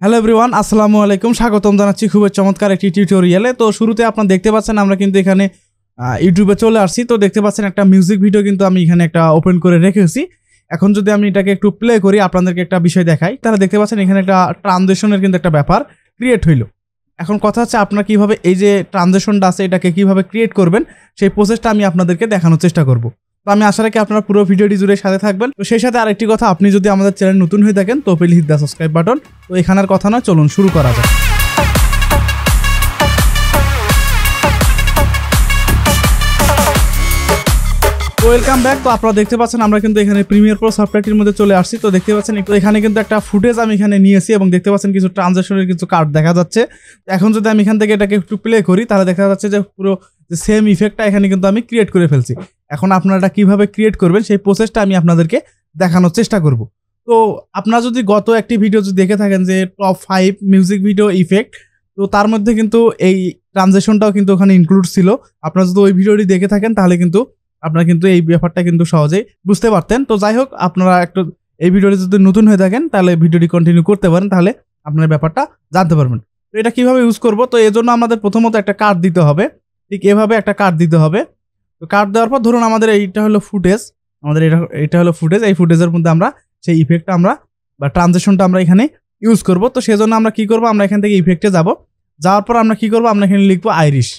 Hello everyone, আসসালামু আলাইকুম। স্বাগতম জানাচ্ছি খুবই চমৎকার একটি টিউটোরিয়ালে। তো শুরুতে আপনারা দেখতে পাচ্ছেন আমরা কিন্তু এখানে ইউটিউবে চলে আসছি। তো দেখতে পাচ্ছেন একটা মিউজিক ভিডিও কিন্তু আমি এখানে একটা ওপেন করে রেখেছি। এখন যদি আমি এটাকে একটু প্লে করি, আপনাদেরকে একটা বিষয় দেখাই, তাহলে দেখতে পাচ্ছেন এখানে একটা ট্রানজিশনের কিন্তু একটা ব্যাপার ক্রিয়েট হইলো। এখন কথা হচ্ছে আপনারা কিভাবে এই যে ট্রানজিশনটা আছে এটাকে কিভাবে ক্রিয়েট করবেন সেই প্রসেসটা আমি আপনাদেরকে দেখানোর চেষ্টা করব। তো আমি আশা রাখি আপনারা পুরো ভিডিওটি জুড়ে সাথে থাকবেন। তো সেই সাথে আরেকটি কথা, আপনি যদি আমাদের চ্যানেল নতুন হয়ে থাকেন তো please hit the subscribe button. তো এখানের কথা নয়, চলুন শুরু করা যাক। Welcome back. তো আপনারা দেখতে পাচ্ছেন আমরা কিন্তু এখানে প্রিমিয়ার প্রো সফটওয়্যারটির মধ্যে চলে আসছি। তো দেখতে পাচ্ছেন এখানে কিন্তু একটা ফুটেজ আমি এখানে নিয়েছি এবং দেখতে পাচ্ছেন কিছু ট্রানজাকশনের কিছু কার্ড দেখা যাচ্ছে। এখন যদি আমি এখান থেকে এটাকে একটু প্লে করি তাহলে দেখা যাচ্ছে যে পুরো যে সেম ইফেক্টটা এখানে কিন্তু আমি ক্রিয়েট করে ফেলছি। এখন আপনারা এটা কিভাবে ক্রিয়েট করবেন সেই প্রসেসটা আমি আপনাদেরকে দেখানোর চেষ্টা করব। তো আপনারা যদি গত একটি ভিডিও যদি দেখে থাকেন যে টপ 5 মিউজিক ভিডিও ইফেক্ট, তো তার মধ্যে কিন্তু এই ট্রানজাকশনটাও কিন্তু ওখানে ইনক্লুড ছিল। আপনারা যদি ওই ভিডিওটি দেখে থাকেন তাহলে কিন্তু আপনারা কিন্তু এই ব্যাপারটা কিন্তু সহজেই বুঝতে পারতেন। তো যাই হোক, আপনারা একটু এই ভিডিওটি যদি নতুন হয়ে থাকেন তাহলে ভিডিওটি কন্টিনিউ করতে পারেন, তাহলে আপনারা ব্যাপারটা জানতে পারবেন। তো এটা কিভাবে ইউজ করব, তো এর জন্য আমাদের প্রথমত একটা কার্ড দিতে হবে। ঠিক এভাবে একটা কার্ড দিতে হবে। তো কার্ড দেওয়ার পর ধরুন আমাদের এইটা হলো ফুটেজ, আমাদের এটা হলো ফুটেজ। এই ফুটেজের মধ্যে আমরা সেই ইফেক্টটা আমরা বা ট্রানজিশনটা আমরা এখানে ইউজ করব। তো সেজন্য আমরা কি করব, আমরা এখান থেকে ইফেক্টে যাব। যাওয়ার পর আমরা কি করব, আমরা এখানে লিখবো আইরিশ।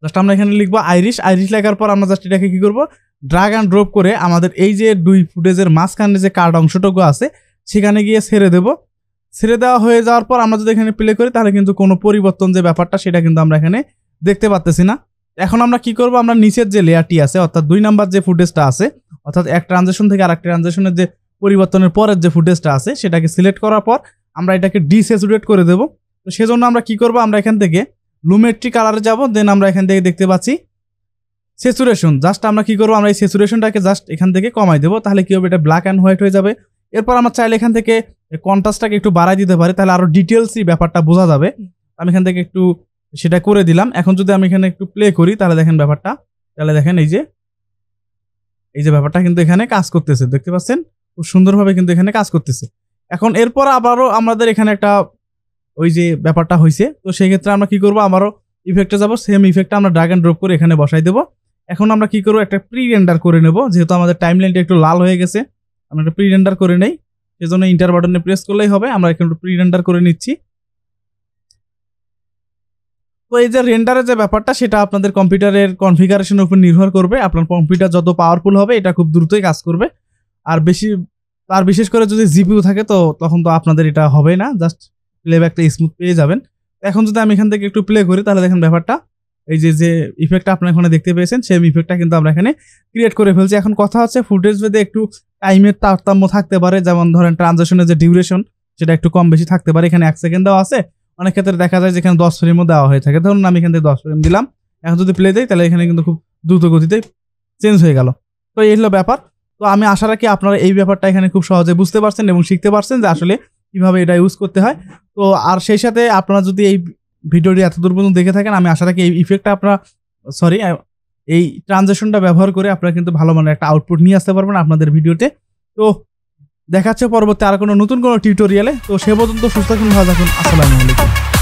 জাস্ট আমরা এখানে লিখবো আইরিশ। আইরিশ লেখার পর আমরা জাস্ট এটাকে কি করব, ড্রাগ অ্যান্ড ড্রপ করে আমাদের এই যে দুই ফুটেজের মাঝখানে যে কার্ড অংশটুকু আছে সেখানে গিয়ে ছেড়ে দেব। ছেড়ে দেওয়া হয়ে যাওয়ার পর আমরা যদি এখানে প্লে করি তাহলে কিন্তু কোনো পরিবর্তন যে ব্যাপারটা সেটা কিন্তু আমরা এখানে দেখতে পাচ্তেছি না। এখন আমরা কি করব, আমরা নিচের যে লেয়ারটি আছে অর্থাৎ 2 নাম্বার যে ফুটেজটা আছে, অর্থাৎ এক ট্রানজিশন থেকে আরেকটা ট্রানজিশনের যে পরিবর্তনের পরের যে ফুটেজটা আছে সেটাকে সিলেক্ট করার পর আমরা এটাকে ডিস্যাচুরেট করে দেব। তো সেজন্য আমরা কি করব, আমরা এখান থেকে লুমেট্রি কালারে যাব। দেন আমরা এখান থেকে দেখতে পাচ্ছি স্যাচুরেশন। জাস্ট আমরা কি করব, আমরা এই স্যাচুরেশনটাকে জাস্ট এখান থেকে কমাই দেবো। তাহলে কি হবে, এটা ব্ল্যাক অ্যান্ড হোয়াইট হয়ে যাবে। এরপর আমরা চাইলে এখান থেকে কন্ট্রাস্টটাকে একটু বাড়াই দিতে পারি, তাহলে আরো ডিটেলসই ব্যাপারটা বোঝা যাবে। আমি এখান থেকে একটু সেটা করে দিলাম। এখন যদি আমি এখানে একটু প্লে করি তাহলে দেখেন ব্যাপারটা, তাহলে দেখেন এই যে ব্যাপারটা কিন্তু এখানে কাজ করতেছে। দেখতে পাচ্ছেন খুব সুন্দরভাবে কিন্তু এখানে কাজ করতেছে। এখন এরপর আবারও আমাদের এখানে একটা ওই যে ব্যাপারটা হয়েছে, তো সেই ক্ষেত্রে আমরা কি করব, আমারও ইফেক্টে যাব। সেম ইফেক্টটা আমরা ড্র্যাগ এন্ড ড্রপ করে এখানে বসাই দেব। এখন আমরা কি করব, একটা প্রি রেন্ডার করে নেব। যেহেতু আমাদের টাইমলাইনটা একটু লাল হয়ে গেছে, আমরা একটা প্রি রেন্ডার করে নেই। সেজন্য ইন্টার বাটনে প্রেস করলেই হবে। আমরা এখানে প্রি রেন্ডার করে নিচ্ছি। তো এই যে রেন্ডারের যে ব্যাপারটা সেটা আপনাদের কম্পিউটারের কনফিগারেশনের উপর নির্ভর করবে। আপনার কম্পিউটার যত পাওয়ারফুল হবে এটা খুব দ্রুতই কাজ করবে। আর বিশেষ করে যদি জিপিইউ থাকে তো তখন তো আপনাদের এটা হবে না, জাস্ট প্লেব্যাকটা স্মুথ পেয়ে যাবেন। এখন যদি আমি এখান থেকে একটু প্লে করি তাহলে দেখেন ব্যাপারটা, এই যে ইফেক্টটা আপনারা এখানে দেখতে পেয়েছেন সেম ইফেক্টটা কিন্তু আমরা এখানে ক্রিয়েট করে ফেলছি। এখন কথা হচ্ছে ফুটেজ ভেদে একটু টাইমের তারতম্য থাকতে পারে, যেমন ধরেন ট্রানজিশনের যে ডিউরেশন সেটা একটু কম বেশি থাকতে পারে। এখানে 1 সেকেন্ড দেওয়া আছে, অনেক ক্ষেত্রে দেখা যায় যেখানে 10 ফ্রেমও দেওয়া হয়ে থাকে। ধরুন আমি এখান থেকে 10 ফ্রেম দিলাম। এখন যদি প্লে দিই তাহলে এখানে কিন্তু খুব দ্রুত গতিতে চেঞ্জ হয়ে গেল। তো এই হলো ব্যাপার। তো আমি আশা রাখি আপনারা এই ব্যাপারটা এখানে খুব সহজে বুঝতে পারছেন এবং শিখতে পারছেন যে আসলে কিভাবে এটা ইউজ করতে হয়। তো আর সেই সাথে আপনারা যদি এই ভিডিওটি এত দূর পর্যন্ত দেখে থাকেন, আমি আশা রাখি এই ইফেক্টটা এই ট্রানজিশনটা ব্যবহার করে আপনারা কিন্তু ভালো মানের একটা আউটপুট নিয়ে আসতে পারবেন আপনাদের ভিডিওতে। তো দেখাচ্ছে পরবর্তী আর কোনো নতুন কোনো টিউটোরিয়ালে। তো সে পর্যন্ত সুস্থ থাকুন, ভালো থাকুন। আসসালামু আলাইকুম।